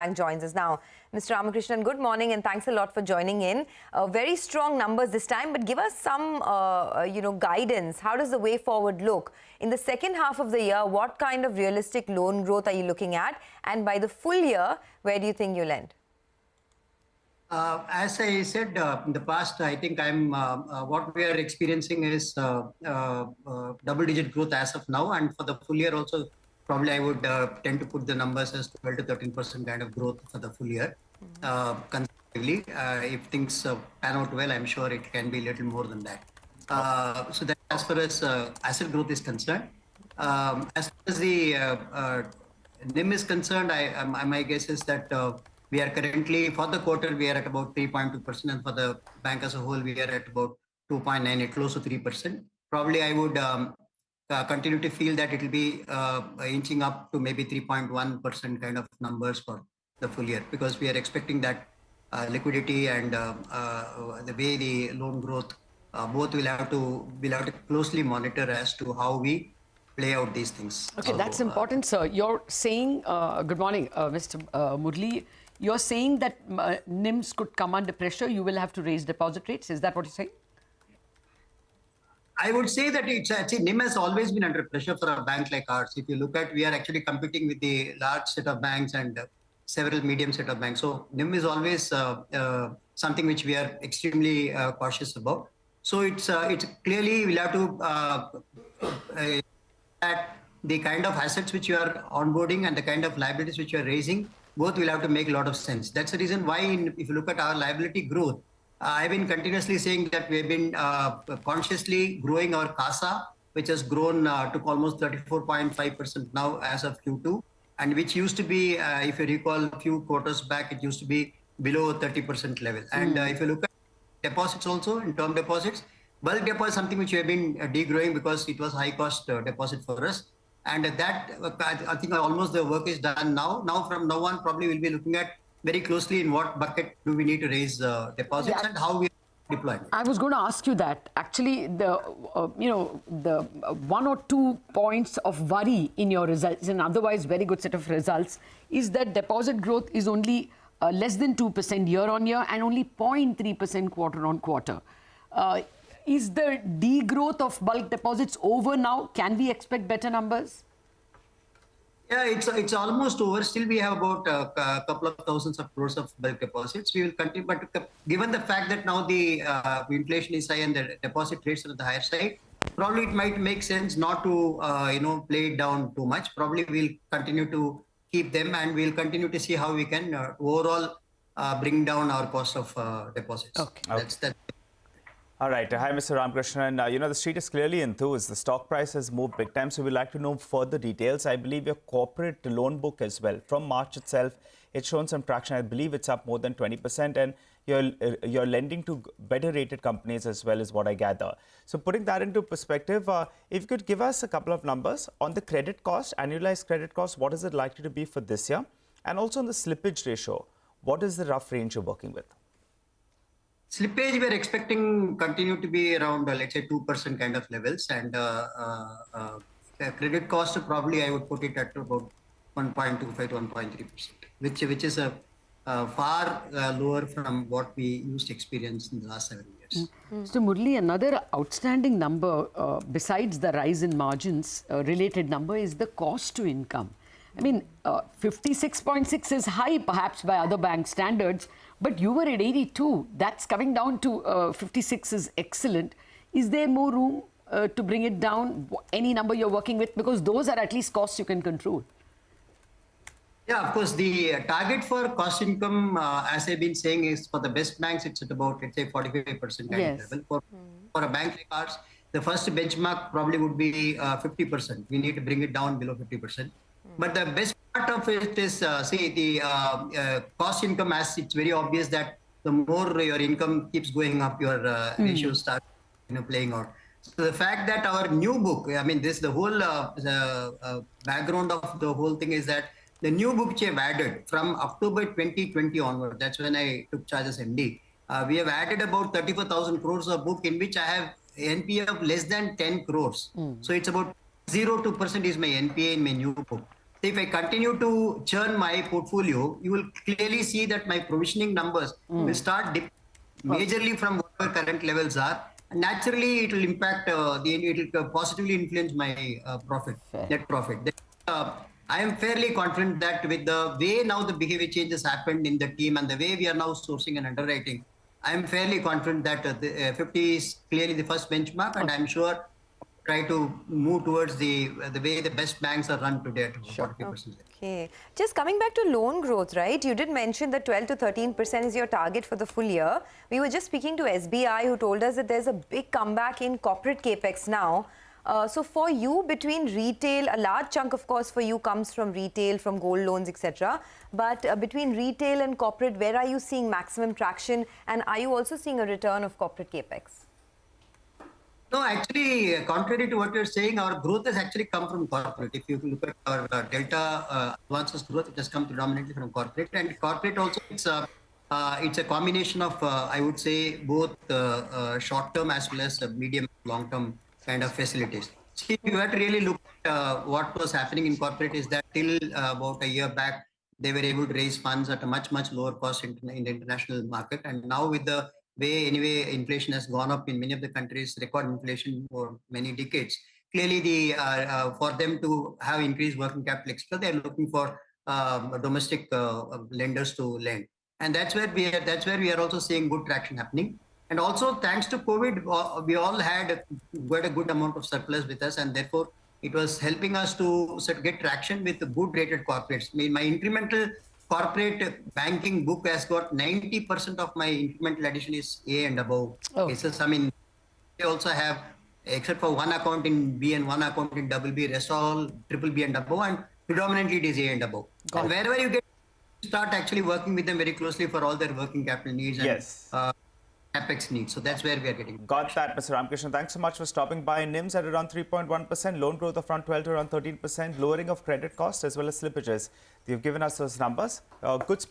Bank joins us now. Mr. Ramakrishnan, good morning and thanks a lot for joining in. Very strong numbers this time, but give us some, guidance. How does the way forward look? In the second half of the year, what kind of realistic loan growth are you looking at? And by the full year, where do you think you'll end? As I said in the past, I think what we are experiencing is double-digit growth as of now, and for the full year also, probably I would tend to put the numbers as 12 to 13% kind of growth for the full year. Conservatively, if things pan out well, I'm sure it can be a little more than that. So that as far as asset growth is concerned, as far as the NIM is concerned, my guess is that we are currently, for the quarter, we are at about 3.2%, and for the bank as a whole, we are at about 2.9, close to 3%. Probably I would continue to feel that it will be inching up to maybe 3.1% kind of numbers for the full year, because we are expecting that liquidity and the way the loan growth, both we'll have to closely monitor as to how we play out these things. Okay, that's important, sir. You're saying, good morning, Mr. Murali. You're saying that NIMs could come under pressure. You will have to raise deposit rates. Is that what you're saying? I would say that it's actually NIM has always been under pressure for a bank like ours. If you look at, we are actually competing with the large set of banks and several medium set of banks. So NIM is always something which we are extremely cautious about. So it's clearly we'll have to at the kind of assets which you are onboarding and the kind of liabilities which you are raising, both will have to make a lot of sense. That's the reason why, if you look at our liability growth, I've been continuously saying that we've been consciously growing our CASA, which has grown to almost 34.5% now as of Q2, and which used to be, if you recall, a few quarters back, it used to be below 30% level. And if you look at deposits also, in term deposits, bulk deposit is something which we have been degrowing because it was high cost deposit for us. And that, I think almost the work is done now. Now from now on, probably we'll be looking at very closely in what bucket do we need to raise deposits and how we deploy it. I was going to ask you that. Actually, the the 1 or 2 points of worry in your results, an otherwise very good set of results, is that deposit growth is only less than 2% year on year and only 0.3% quarter on quarter. Is the degrowth of bulk deposits over now? Can we expect better numbers? Yeah, it's almost over. Still, we have about a couple of thousands of crores of bulk deposits. We will continue, but given the fact that now the inflation is high and the deposit rates are on the higher side, probably it might make sense not to play it down too much. Probably we'll continue to keep them, and we'll continue to see how we can overall bring down our cost of deposits. Okay. That's All right. Hi, Mr. Ramakrishnan. The street is clearly enthused. The stock price has moved big time, so we'd like to know further details. I believe your corporate loan book as well. From March itself, it's shown some traction. I believe it's up more than 20%, and you're lending to better rated companies as well, is what I gather. So putting that into perspective, if you could give us a couple of numbers on the credit cost, annualized credit cost, what is it likely to be for this year? And also on the slippage ratio, what is the rough range you're working with? Slippage, we're expecting continue to be around, let's say, 2% kind of levels. And credit cost, probably I would put it at about 1.25 to 1.3%, which is a far lower from what we used to experience in the last 7 years. So, Murali, another outstanding number besides the rise in margins related number is the cost to income. I mean, 56.6 is high perhaps by other bank standards, but you were at 82. That's coming down to 56 is excellent. Is there more room to bring it down? Any number you're working with? Because those are at least costs you can control. Yeah, of course, the target for cost income, as I've been saying, is for the best banks, it's at about, let's say, 45% kind of level. For a bank like ours, the first benchmark probably would be 50%. We need to bring it down below 50%. But the best part of it is, the cost income, as it's very obvious that the more your income keeps going up, your ratios start playing out. So the fact that our new book, I mean, the whole background of the whole thing is that the new book which I've added from October 2020 onward, that's when I took charge as MD, we have added about 34,000 crores of book in which I have NPA of less than 10 crores. So it's about 0.2% is my NPA in my new book. If I continue to churn my portfolio, you will clearly see that my provisioning numbers will start dipping majorly from whatever current levels are. And naturally, it will impact it will positively influence my net profit. I am fairly confident that with the way now the behavior changes happened in the team and the way we are now sourcing and underwriting, I am fairly confident that the 50 is clearly the first benchmark, and I'm sure try to move towards the way the best banks are run today at 40%. Okay. Just coming back to loan growth, right? You did mention that 12 to 13% is your target for the full year. We were just speaking to SBI, who told us that there's a big comeback in corporate capex now. So for you, between retail, a large chunk, of course, for you comes from retail, from gold loans, etc. But between retail and corporate, where are you seeing maximum traction? And are you also seeing a return of corporate capex? No, actually, contrary to what you're saying, our growth has actually come from corporate. If you look at our delta advances growth, it has come predominantly from corporate. And corporate also, it's a combination of, I would say, both short-term as well as medium, long-term kind of facilities. See, if you had to really look at what was happening in corporate is that till about a year back, they were able to raise funds at a much, much lower cost in the international market. And now with the way anyway inflation has gone up in many of the countries, record inflation for many decades, clearly for them to have increased working capital extra, they're looking for domestic lenders to lend. And that's where we are also seeing good traction happening. And also, thanks to COVID, we all had quite a good amount of surplus with us, and therefore it was helping us to get traction with good rated corporates. I mean, my incremental corporate banking book has got 90% of my incremental addition is A and above cases. I mean, they also have, except for one account in B and one account in double B, rest all triple B and above, and predominantly it is A and above. And wherever you get, start actually working with them very closely for all their working capital needs and capex needs. So that's where we are getting. Got that, Mr. Ramakrishnan. Thanks so much for stopping by. NIMs at around 3.1%, loan growth of around 12 to around 13%, lowering of credit costs as well as slippages. You've given us those numbers. Good speaking.